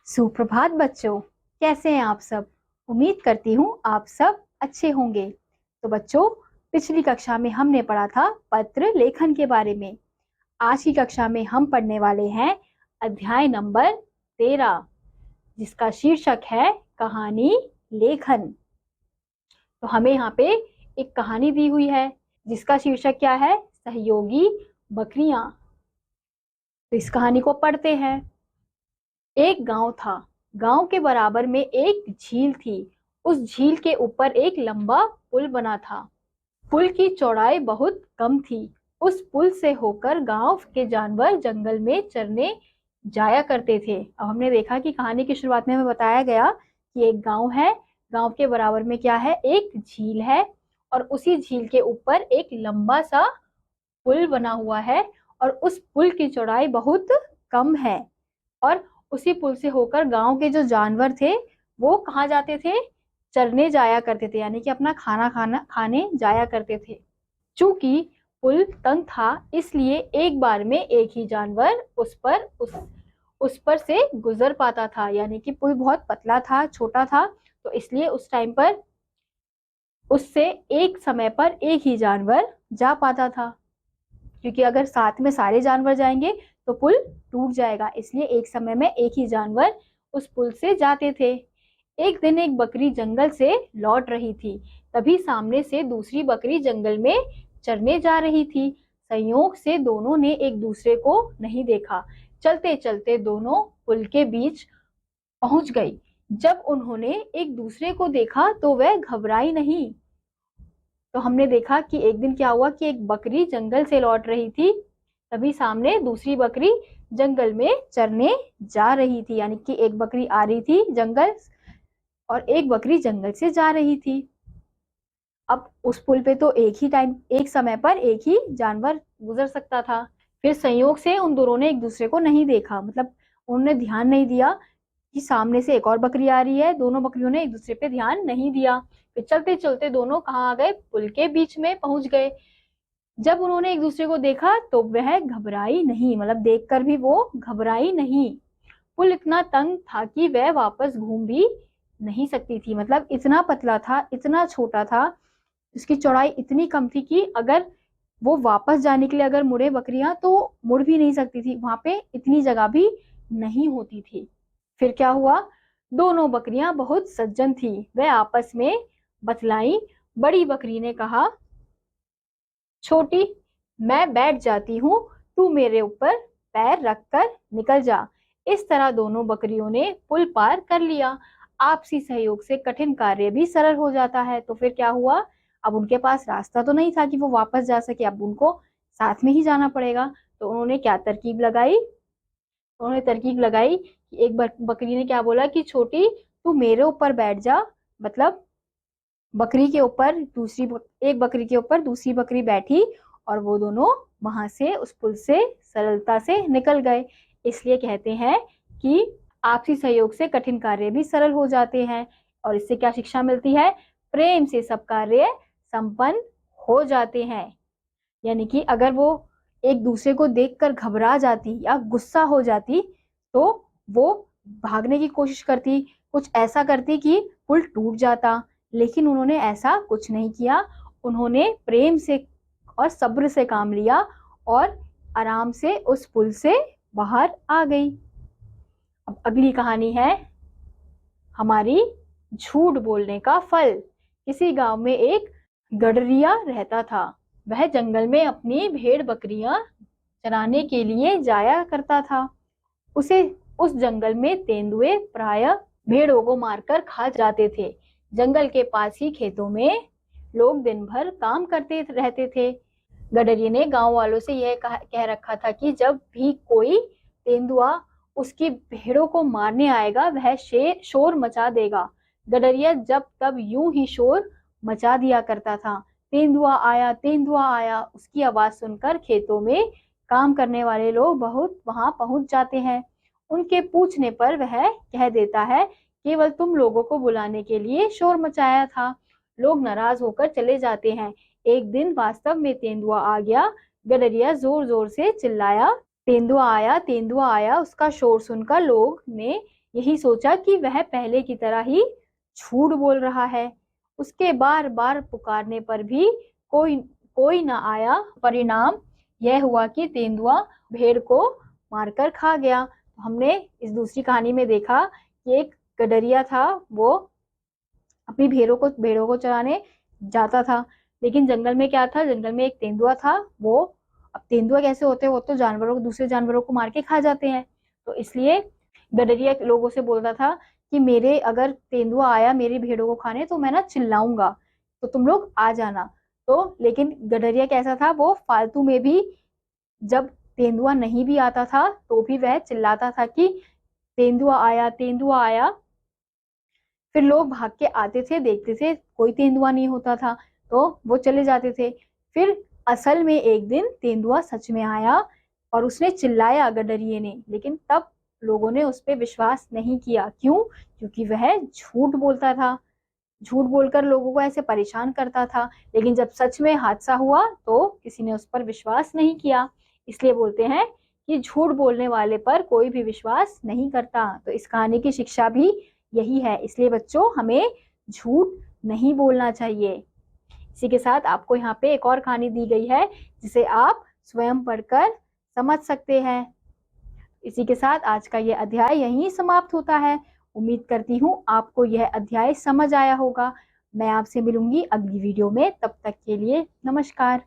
सुप्रभात बच्चों, कैसे हैं आप सब। उम्मीद करती हूँ आप सब अच्छे होंगे। तो बच्चों, पिछली कक्षा में हमने पढ़ा था पत्र लेखन के बारे में। आज की कक्षा में हम पढ़ने वाले हैं अध्याय नंबर 13, जिसका शीर्षक है कहानी लेखन। तो हमें यहाँ पे एक कहानी दी हुई है जिसका शीर्षक क्या है, सहयोगी बकरियां। तो इस कहानी को पढ़ते हैं। एक गांव था। गांव के बराबर में एक झील थी। उस झील के ऊपर एक लंबा पुल बना था। पुल की चौड़ाई बहुत कम थी। उस पुल से होकर गांव के जानवर जंगल में चरने जाया करते थे। अब हमने देखा कि कहानी की शुरुआत में हमें बताया गया कि एक गांव है। गांव के बराबर में क्या है, एक झील है, और उसी झील के ऊपर एक लंबा सा पुल बना हुआ है, और उस पुल की चौड़ाई बहुत कम है। और उसी पुल से होकर गांव के जो जानवर थे वो कहाँ जाते थे, चरने जाया करते थे, यानी कि अपना खाना खाने जाया करते थे। चूंकि पुल तंग था, इसलिए एक बार में एक ही जानवर उस पर से गुजर पाता था। यानी कि पुल बहुत पतला था, छोटा था, तो इसलिए उस टाइम पर उससे एक समय पर एक ही जानवर जा पाता था। क्योंकि अगर साथ में सारे जानवर जाएंगे तो पुल टूट जाएगा, इसलिए एक समय में एक ही जानवर उस पुल से जाते थे। एक दिन एक बकरी जंगल से लौट रही थी। तभी सामने से दूसरी बकरी जंगल में चरने जा रही थी। संयोग से दोनों ने एक दूसरे को नहीं देखा। चलते चलते दोनों पुल के बीच पहुंच गई। जब उन्होंने एक दूसरे को देखा तो वह घबराई नहीं। तो हमने देखा कि एक दिन क्या हुआ कि एक बकरी जंगल से लौट रही थी। तभी सामने दूसरी बकरी जंगल में चरने जा रही थी, यानी कि एक बकरी आ रही थी जंगल और एक बकरी जंगल से जा रही थी। अब उस पुल पे तो एक समय पर एक ही जानवर गुजर सकता था। फिर संयोग से उन दोनों ने एक दूसरे को नहीं देखा, मतलब उन्होंने ध्यान नहीं दिया कि सामने से एक और बकरी आ रही है। दोनों बकरियों ने एक दूसरे पे ध्यान नहीं दिया। फिर चलते चलते दोनों कहाँ आ गए, पुल के बीच में पहुंच गए। जब उन्होंने एक दूसरे को देखा तो वह घबराई नहीं, मतलब देखकर भी वो घबराई नहीं। पुल इतना तंग था कि वह वापस घूम भी नहीं सकती थी, मतलब इतना पतला था, इतना छोटा था, इसकी चौड़ाई इतनी कम थी कि अगर वो वापस जाने के लिए अगर मुड़े बकरियां तो मुड़ भी नहीं सकती थी, वहां पे इतनी जगह भी नहीं होती थी। फिर क्या हुआ, दोनों बकरियां बहुत सज्जन थी। वह आपस में बतलाई। बड़ी बकरी ने कहा, छोटी, मैं बैठ जाती हूँ, तू मेरे ऊपर पैर रखकर निकल जा। इस तरह दोनों बकरियों ने पुल पार कर लिया। आपसी सहयोग से कठिन कार्य भी सरल हो जाता है। तो फिर क्या हुआ, अब उनके पास रास्ता तो नहीं था कि वो वापस जा सके, अब उनको साथ में ही जाना पड़ेगा। तो उन्होंने क्या तरकीब लगाई, उन्होंने तरकीब लगाई कि एक बकरी ने क्या बोला कि छोटी, तू मेरे ऊपर बैठ जा। मतलब बकरी के ऊपर एक बकरी के ऊपर दूसरी बकरी बैठी, और वो दोनों वहां से उस पुल से सरलता से निकल गए। इसलिए कहते हैं कि आपसी सहयोग से कठिन कार्य भी सरल हो जाते हैं। और इससे क्या शिक्षा मिलती है, प्रेम से सब कार्य संपन्न हो जाते हैं। यानी कि अगर वो एक दूसरे को देखकर घबरा जाती या गुस्सा हो जाती तो वो भागने की कोशिश करती, कुछ ऐसा करती कि पुल टूट जाता। लेकिन उन्होंने ऐसा कुछ नहीं किया। उन्होंने प्रेम से और सब्र से काम लिया और आराम से उस पुल से बाहर आ गई। अब अगली कहानी है हमारी झूठ बोलने का फल। किसी गांव में एक गडरिया रहता था। वह जंगल में अपनी भेड़ बकरियां चराने के लिए जाया करता था। उसे उस जंगल में तेंदुए प्रायः भेड़ों को मारकर खा जाते थे। जंगल के पास ही खेतों में लोग दिन भर काम करते रहते थे। गडरिये ने गांव वालों से यह कह रखा था कि जब भी कोई तेंदुआ उसकी भेड़ों को मारने आएगा वह शोर मचा देगा। गडरिया जब तब यूं ही शोर मचा दिया करता था। तेंदुआ आया, तेंदुआ आया, उसकी आवाज सुनकर खेतों में काम करने वाले लोग बहुत वहां पहुंच जाते हैं। उनके पूछने पर वह कह देता है, केवल तुम लोगों को बुलाने के लिए शोर मचाया था। लोग नाराज होकर चले जाते हैं। एक दिन वास्तव में तेंदुआ आ गया। गडरिया जोर जोर से चिल्लाया, तेंदुआ आया, तेंदुआ आया। उसका शोर सुनकर लोग ने यही सोचा कि वह पहले की तरह ही झूठ बोल रहा है। उसके बार बार पुकारने पर भी कोई कोई न आया। परिणाम यह हुआ कि तेंदुआ भेड़ को मारकर खा गया। तो हमने इस दूसरी कहानी में देखा कि एक गडरिया था, वो अपनी भेड़ों को चराने जाता था, लेकिन जंगल में क्या था, जंगल में एक तेंदुआ था। वो, अब तेंदुआ कैसे होते हैं, वो तो जानवरों को, दूसरे जानवरों को मार के खा जाते हैं। तो इसलिए गडरिया लोगों से बोलता था कि मेरे अगर तेंदुआ आया मेरी भेड़ों को खाने तो मैं ना चिल्लाऊंगा, तो तुम लोग आ जाना। तो लेकिन गडरिया कैसा था, वो फालतू में भी, जब तेंदुआ नहीं भी आता था तो भी वह चिल्लाता था कि तेंदुआ आया, तेंदुआ आया। फिर लोग भाग के आते थे, देखते थे कोई तेंदुआ नहीं होता था, तो वो चले जाते थे। फिर असल में एक दिन तेंदुआ सच में आया और उसने चिल्लाया गडरिये ने, लेकिन तब लोगों ने उस पर विश्वास नहीं किया। क्यों? क्योंकि वह झूठ बोलता था, झूठ बोलकर लोगों को ऐसे परेशान करता था। लेकिन जब सच में हादसा हुआ तो किसी ने उस पर विश्वास नहीं किया। इसलिए बोलते हैं कि झूठ बोलने वाले पर कोई भी विश्वास नहीं करता। तो इस कहानी की शिक्षा भी यही है। इसलिए बच्चों, हमें झूठ नहीं बोलना चाहिए। इसी के साथ आपको यहाँ पे एक और कहानी दी गई है जिसे आप स्वयं पढ़कर समझ सकते हैं। इसी के साथ आज का ये अध्याय यहीं समाप्त होता है। उम्मीद करती हूँ आपको यह अध्याय समझ आया होगा। मैं आपसे मिलूंगी अगली वीडियो में, तब तक के लिए नमस्कार।